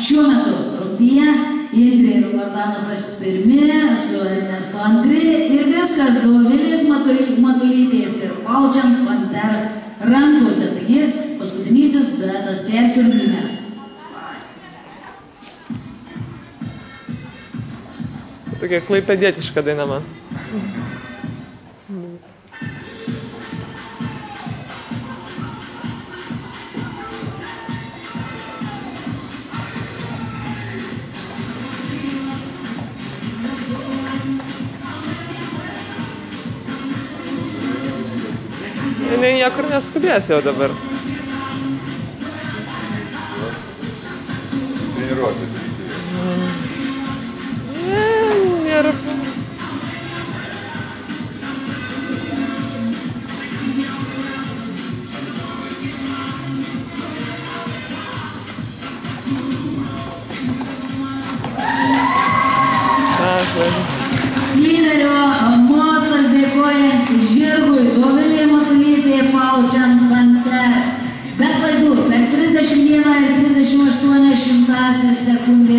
šiuo metu rungtyje Indrė ir Vardanas pirmi, su Ernesto antri ir viskas Dovilės Matulytės ir Paučiant Panter rankose. Taigi, paskutinysis duetas persirgime. Tokia klaipėdietiška daina man. Jinai niekur neskubės jau dabar. Treniruotės. Nėra. Lyderio mostas dėkoja žirgui Dovilė Matulytė Paučiant Panter. Be klaidų per 31 ir 38 sekundės.